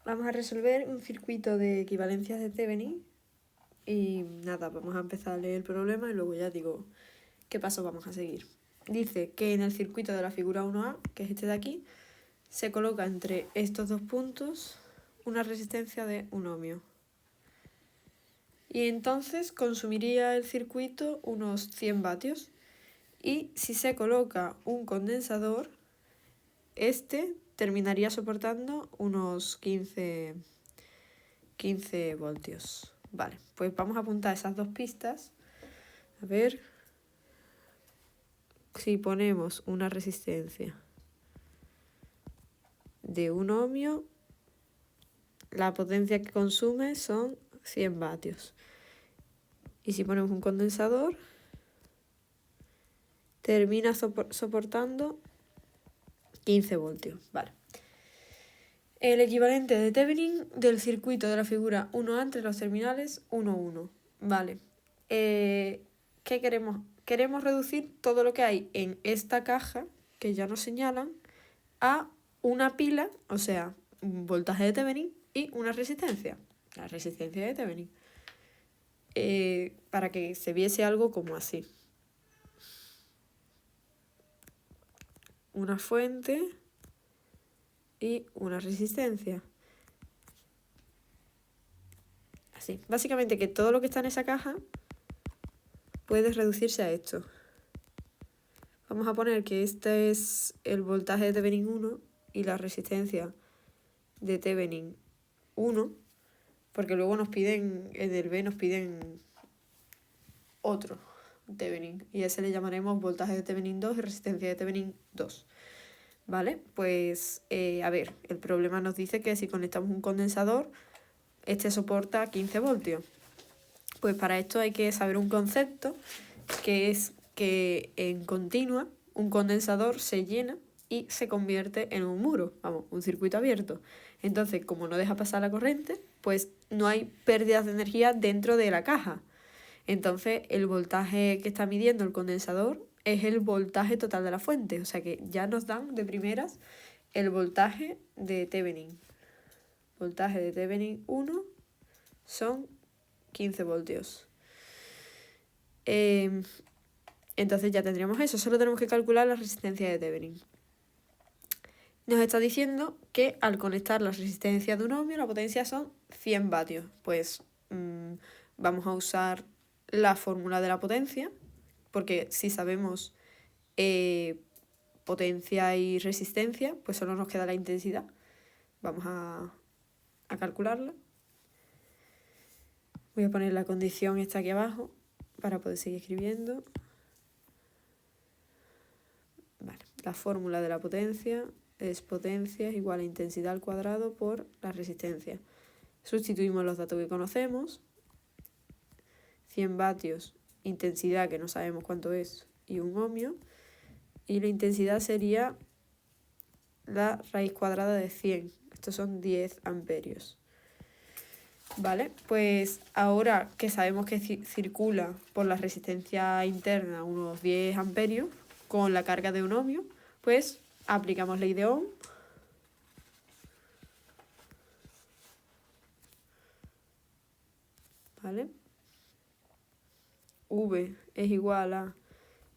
Vamos a resolver un circuito de equivalencias de Thevenin y nada, vamos a empezar a leer el problema y luego ya digo qué paso vamos a seguir. Dice que en el circuito de la figura 1A, que es este de aquí, se coloca entre estos dos puntos una resistencia de 1 ohmio. Y entonces consumiría el circuito unos 100 vatios. Y si se coloca un condensador, este terminaría soportando unos 15 voltios. Vale, pues vamos a apuntar esas dos pistas. A ver si ponemos una resistencia de 1 ohmio, la potencia que consume son 100 vatios. Y si ponemos un condensador, termina soportando 15 voltios. Vale. El equivalente de Thevenin del circuito de la figura 1A entre los terminales 1, 1. Vale. ¿Qué queremos? Queremos reducir todo lo que hay en esta caja, que ya nos señalan, a una pila, o sea, un voltaje de Thevenin y una resistencia. La resistencia de Thevenin. Para que se viese algo como así. Una fuente y una resistencia. Así. Básicamente que todo lo que está en esa caja puede reducirse a esto. Vamos a poner que este es el voltaje de Thevenin 1 y la resistencia de Thevenin 1, porque luego nos piden, en el B nos piden otro Thevenin, y a ese le llamaremos voltaje de Thevenin 2 y resistencia de Thevenin 2. ¿Vale? Pues, a ver, el problema nos dice que si conectamos un condensador, este soporta 15 voltios. Pues para esto hay que saber un concepto, que es que en continua un condensador se llena y se convierte en un muro, vamos, un circuito abierto. Entonces, como no deja pasar la corriente, pues no hay pérdidas de energía dentro de la caja. Entonces, el voltaje que está midiendo el condensador es el voltaje total de la fuente. O sea que ya nos dan de primeras el voltaje de Thevenin. Voltaje de Thevenin 1 son 15 voltios. Entonces ya tendríamos eso. Solo tenemos que calcular la resistencia de Thevenin. Nos está diciendo que al conectar la resistencia de un ohmio, la potencia son 100 vatios. Pues vamos a usar la fórmula de la potencia, porque si sabemos potencia y resistencia, pues solo nos queda la intensidad. Vamos a calcularla. Voy a poner la condición esta aquí abajo para poder seguir escribiendo. Vale, la fórmula de la potencia es potencia es igual a intensidad al cuadrado por la resistencia. Sustituimos los datos que conocemos. 100 vatios, intensidad que no sabemos cuánto es, y un ohmio. Y la intensidad sería la raíz cuadrada de 100. Estos son 10 amperios. Vale, pues ahora que sabemos que circula por la resistencia interna unos 10 amperios con la carga de un ohmio, pues aplicamos ley de Ohm. ¿Vale? V es igual a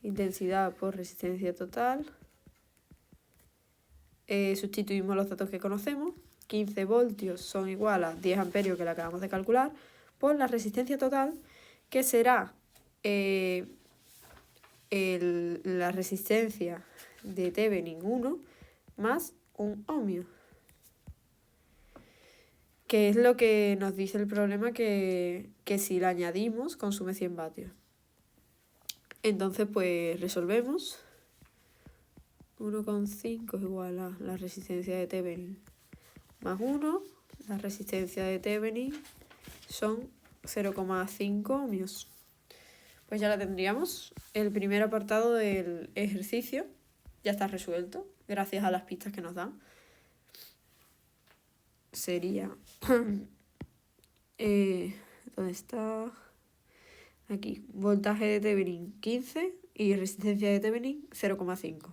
intensidad por resistencia total. Sustituimos los datos que conocemos. 15 voltios son igual a 10 amperios que le acabamos de calcular por la resistencia total, que será la resistencia de Thevenin 1 más un ohmio, que es lo que nos dice el problema, que si la añadimos consume 100 vatios. Entonces pues resolvemos. 1,5 es igual a la resistencia de Thevenin más 1, la resistencia de Thevenin son 0,5 ohmios. Pues ya la tendríamos. El primer apartado del ejercicio ya está resuelto, gracias a las pistas que nos dan. Sería... ¿dónde está? Aquí, voltaje de Thevenin 15 y resistencia de Thevenin 0,5.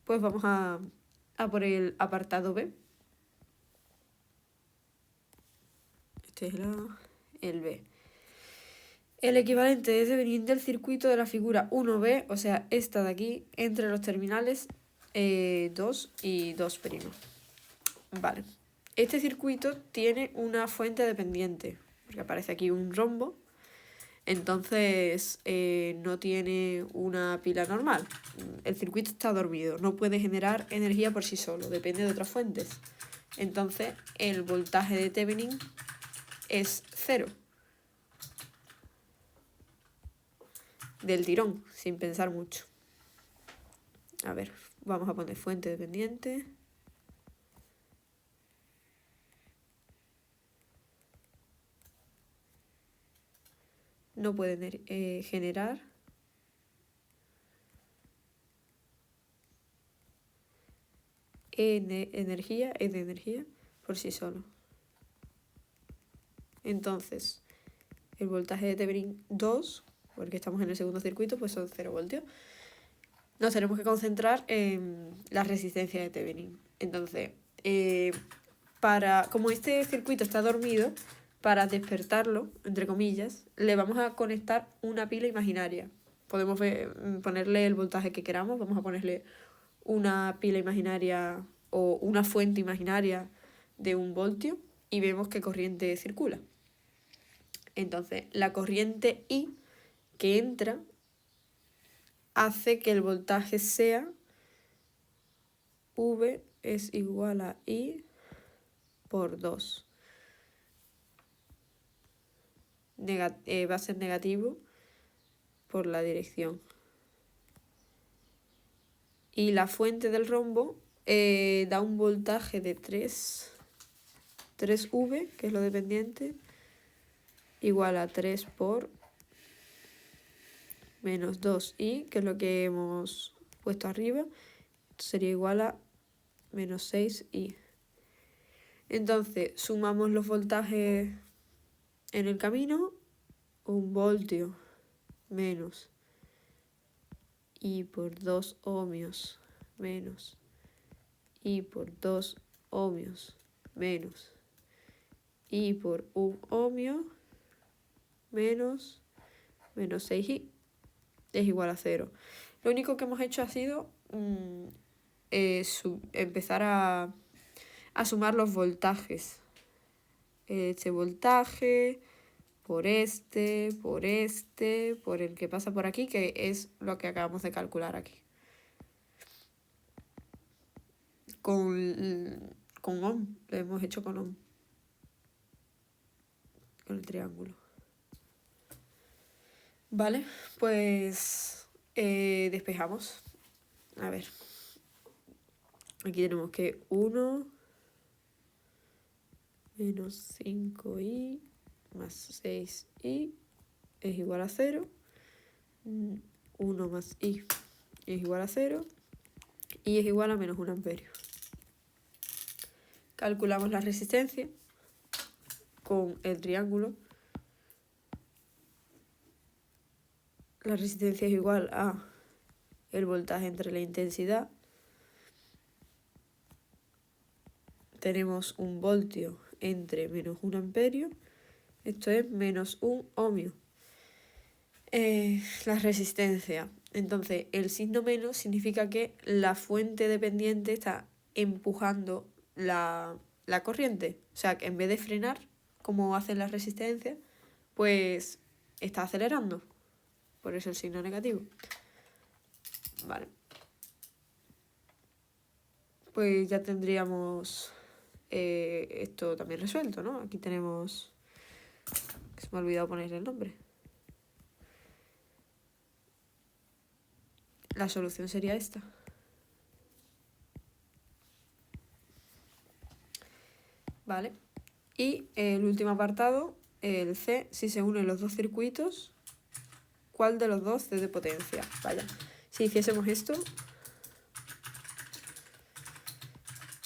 Pues vamos a por el apartado B. este es el A, el B. El equivalente de Thevenin del circuito de la figura 1B, o sea, esta de aquí, entre los terminales 2 y 2'. Vale. Este circuito tiene una fuente dependiente, porque aparece aquí un rombo, entonces no tiene una pila normal. El circuito está dormido, no puede generar energía por sí solo, depende de otras fuentes. Entonces el voltaje de Thevenin es 0. Del tirón, sin pensar mucho. A ver, vamos a poner fuente dependiente. No puede generar energía, es de energía por sí solo. Entonces, el voltaje de Thevenin 2, porque estamos en el segundo circuito, pues son 0 voltios. Nos tenemos que concentrar en la resistencia de Thevenin. Entonces, como este circuito está dormido, para despertarlo, entre comillas, le vamos a conectar una pila imaginaria. Podemos ponerle el voltaje que queramos, vamos a ponerle una pila imaginaria o una fuente imaginaria de 1 voltio y vemos qué corriente circula. Entonces, la corriente I que entra hace que el voltaje sea V es igual a I por 2. Va a ser negativo por la dirección. Y la fuente del rombo da un voltaje de 3V, que es lo dependiente, igual a 3 por menos 2I, que es lo que hemos puesto arriba. Esto sería igual a menos 6I. Entonces, sumamos los voltajes en el camino. 1 voltio menos I por 2 ohmios menos I por 2 ohmios menos I por 1 ohmio menos 6I es igual a 0. Lo único que hemos hecho ha sido empezar a sumar los voltajes. Este voltaje por por el que pasa por aquí, que es lo que acabamos de calcular aquí. Con ohm, lo hemos hecho con ohm. Con el triángulo. Vale, pues despejamos. A ver. Aquí tenemos que 1 menos 5i más 6i es igual a 0. 1 más i es igual a 0. Y es igual a menos 1 amperio. Calculamos la resistencia con el triángulo. La resistencia es igual a el voltaje entre la intensidad. Tenemos 1 voltio entre menos 1 amperio. Esto es menos 1 ohmio. La resistencia. Entonces, el signo menos significa que la fuente dependiente está empujando la corriente. O sea, que en vez de frenar, como hacen las resistencias, pues está acelerando. Por eso el signo negativo. Vale. Pues ya tendríamos esto también resuelto, ¿no? Aquí tenemos... Se me ha olvidado ponerle el nombre. La solución sería esta. Vale. Y el último apartado, el C, si se unen los dos circuitos, ¿cuál de los dos cede potencia? Vaya, si hiciésemos esto,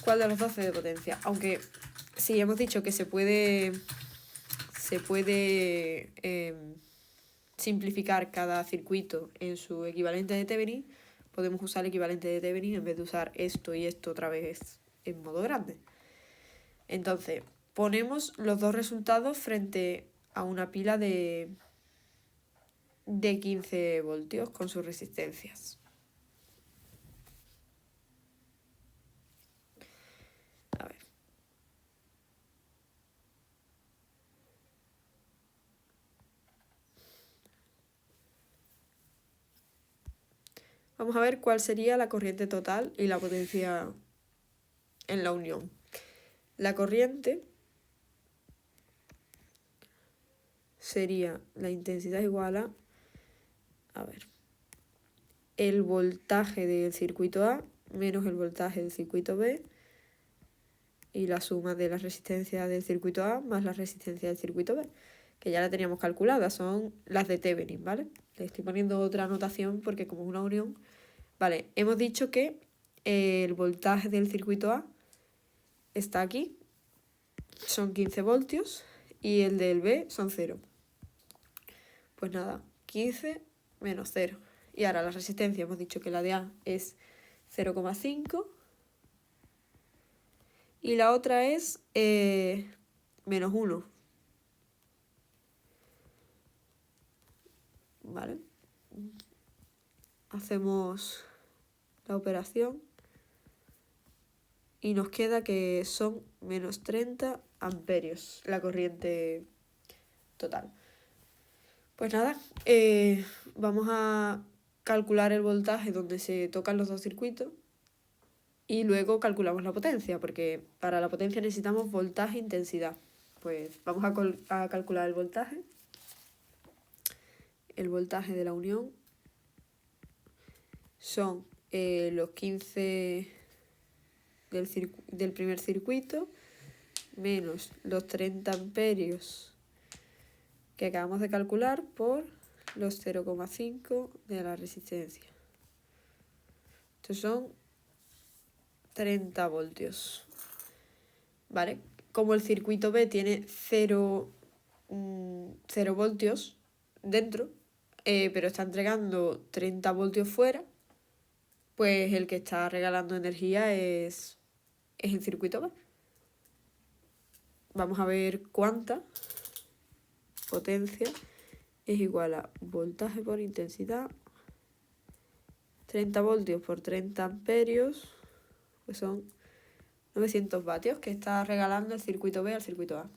¿cuál de los dos cede potencia? Aunque si hemos dicho que se puede simplificar cada circuito en su equivalente de Thevenin, podemos usar el equivalente de Thevenin en vez de usar esto y esto otra vez en modo grande. Entonces, ponemos los dos resultados frente a una pila de 15 voltios con sus resistencias. A ver. Vamos a ver cuál sería la corriente total y la potencia en la unión. La corriente sería la intensidad igual a ver, el voltaje del circuito A menos el voltaje del circuito B y la suma de la resistencia del circuito A más la resistencia del circuito B, que ya la teníamos calculada, son las de Thevenin, ¿vale? Le estoy poniendo otra anotación porque como es una unión, vale, hemos dicho que el voltaje del circuito A está aquí, son 15 voltios, y el del B son 0. Pues nada, 15 menos 0. Y ahora la resistencia, hemos dicho que la de A es 0,5 y la otra es menos 1. ¿Vale? Hacemos la operación y nos queda que son menos 30 amperios la corriente total. Pues nada, vamos a calcular el voltaje donde se tocan los dos circuitos y luego calculamos la potencia, porque para la potencia necesitamos voltaje e intensidad. Pues vamos a calcular el voltaje. El voltaje de la unión son los 15 del primer circuito menos los 30 amperios que acabamos de calcular por los 0,5 de la resistencia. Estos son 30 voltios. ¿Vale? Como el circuito B tiene 0 voltios dentro, pero está entregando 30 voltios fuera, pues el que está regalando energía es el circuito B. Vamos a ver cuánta potencia es igual a voltaje por intensidad. 30 voltios por 30 amperios, pues son 900 vatios que está regalando el circuito B al circuito A.